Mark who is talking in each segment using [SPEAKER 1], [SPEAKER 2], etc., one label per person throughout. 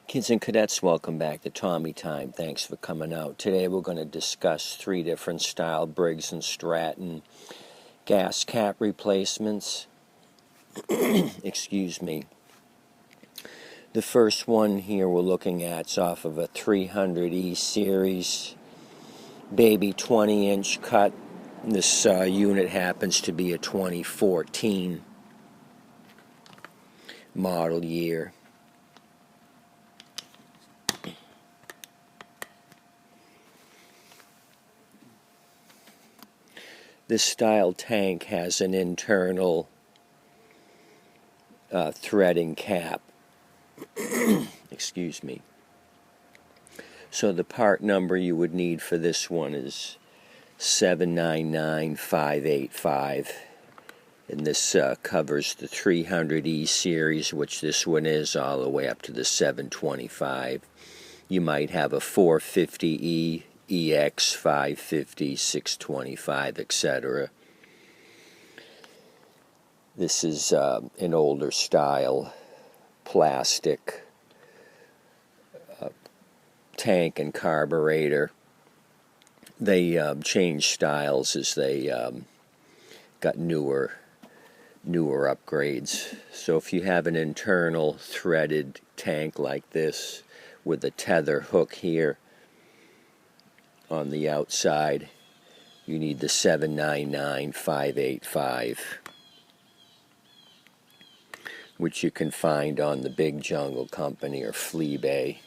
[SPEAKER 1] Kids and cadets, welcome back to Tommy Time. Thanks for coming out. Today we're going to discuss 3 different style Briggs and Stratton gas cap replacements. Excuse me. The first one here we're looking at is off of a 300E series baby 20-inch cut. This unit happens to be a 2014 model year. This style tank has an internal threading cap. Excuse me. So the part number you would need for this one is 799585. And this covers the 300E series, which this one is, all the way up to the 725. You might have a 450E, EX 550, 625, etc. This is an older style plastic tank and carburetor. They changed styles as they got newer upgrades. So if you have an internal threaded tank like this with a tether hook here on the outside, you need the 799585, which you can find on the Big Jungle Company or Fleabay.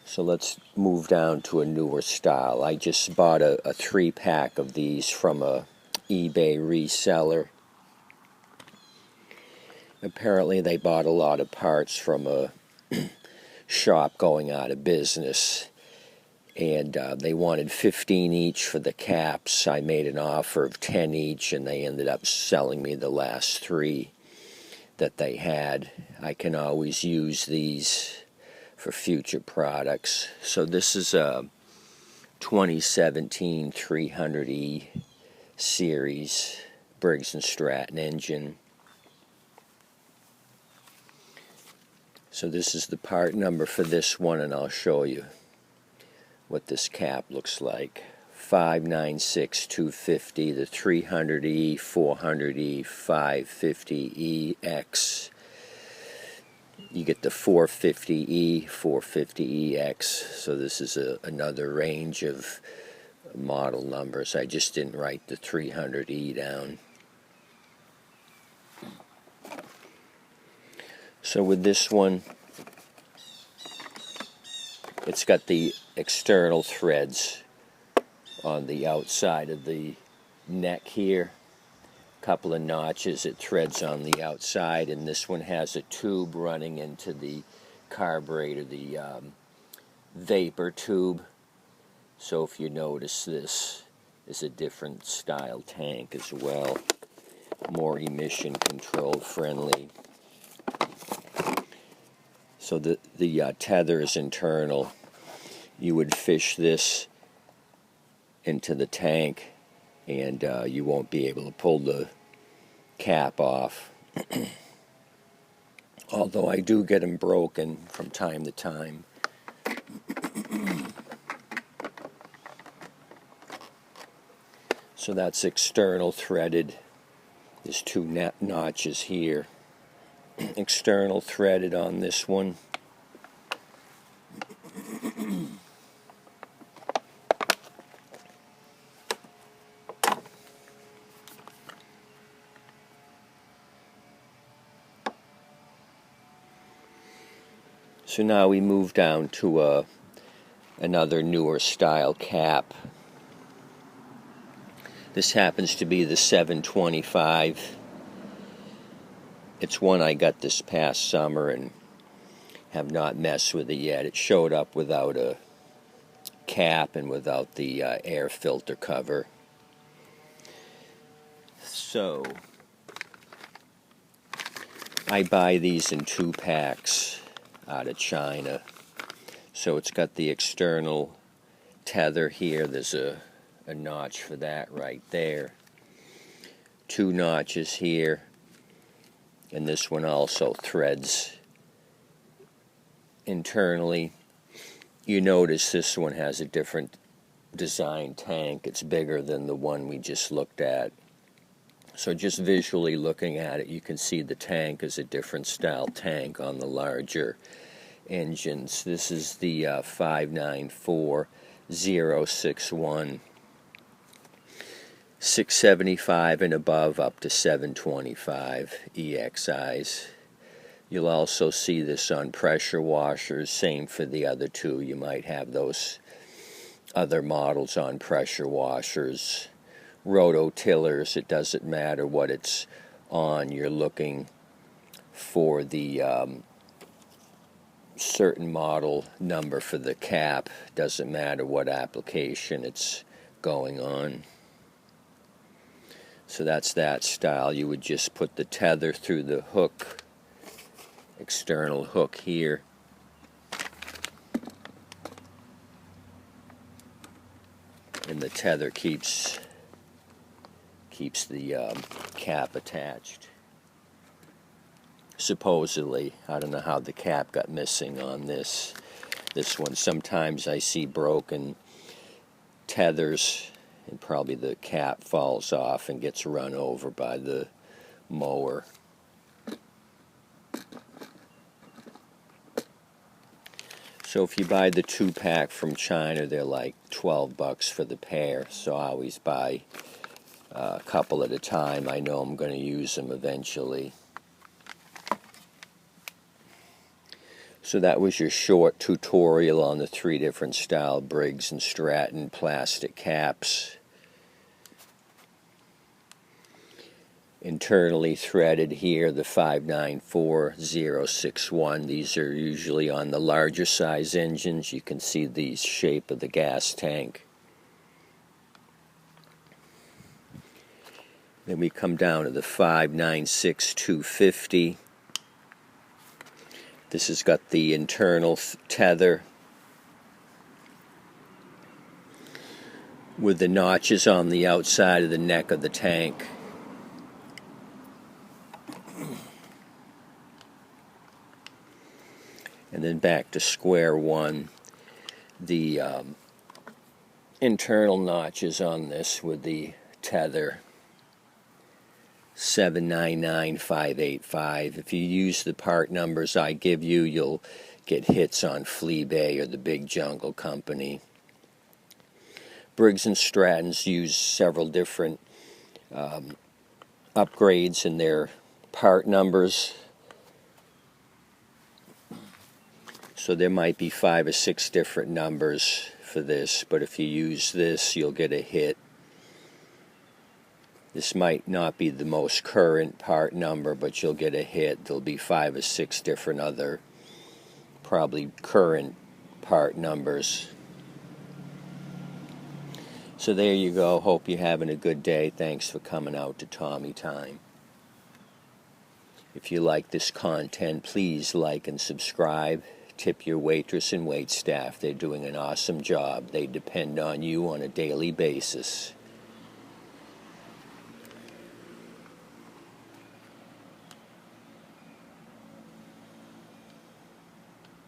[SPEAKER 1] So let's move down to a newer style. I just bought a 3-pack of these from a eBay reseller. Apparently they bought a lot of parts from a shop going out of business, and they wanted 15 each for the caps. I made an offer of 10 each, and they ended up selling me the last 3 that they had. I can always use these for future products. So this is a 2017 300E series Briggs & Stratton engine. So this is the part number for this one, and I'll show you what this cap looks like. 596250, the 300E, 400E, 550EX. You get the 450E, 450EX. So this is another range of model numbers. I just didn't write the 300E down. So with this one, it's got the external threads on the outside of the neck here. A couple of notches, it threads on the outside, and this one has a tube running into the carburetor, the vapor tube. So if you notice, this is a different style tank as well, more emission control friendly. So the tether is internal. You would fish this into the tank, and you won't be able to pull the cap off. Although I do get them broken from time to time. So that's external threaded. There's 2 notches here. External threaded on this one. So now we move down to another newer style cap. This happens to be the 725. It's one I got this past summer and have not messed with it yet. It showed up without a cap and without the air filter cover. So I buy these in 2 packs out of China. So it's got the external tether here. There's a notch for that right there. 2 notches here. And this one also threads internally. You notice this one has a different design tank. It's bigger than the one we just looked at. So just visually looking at it, you can see the tank is a different style tank on the larger engines. This is the 594061, 675 and above up to 725 EXIs. You'll also see this on pressure washers. Same for the other two. You might have those other models on pressure washers. Rototillers, it doesn't matter what it's on. You're looking for the certain model number for the cap. Doesn't matter what application it's going on. So that's that style. You would just put the tether through the hook, external hook here. And the tether keeps the cap attached. Supposedly, I don't know how the cap got missing on this one. Sometimes I see broken tethers, and probably the cap falls off and gets run over by the mower. So if you buy the 2-pack from China, they're like $12 for the pair. So I always buy a couple at a time. I know I'm going to use them eventually. So that was your short tutorial on the 3 different style Briggs and Stratton plastic caps. Internally threaded here, the 594061. These are usually on the larger size engines. You can see the shape of the gas tank. Then we come down to the 596250. This has got the internal tether with the notches on the outside of the neck of the tank. And then back to square one. The internal notches on this with the tether. 799585. If you use the part numbers I give you, you'll get hits on Fleabay or the Big Jungle Company. Briggs and Stratton's use several different upgrades in their part numbers. So there might be 5 or 6 different numbers for this, but if you use this, you'll get a hit. This might not be the most current part number, but you'll get a hit. There'll be 5 or 6 different other, probably current part numbers. So there you go. Hope you're having a good day. Thanks for coming out to Tommy Time. If you like this content, please like and subscribe. Tip your waitress and waitstaff. They're doing an awesome job. They depend on you on a daily basis.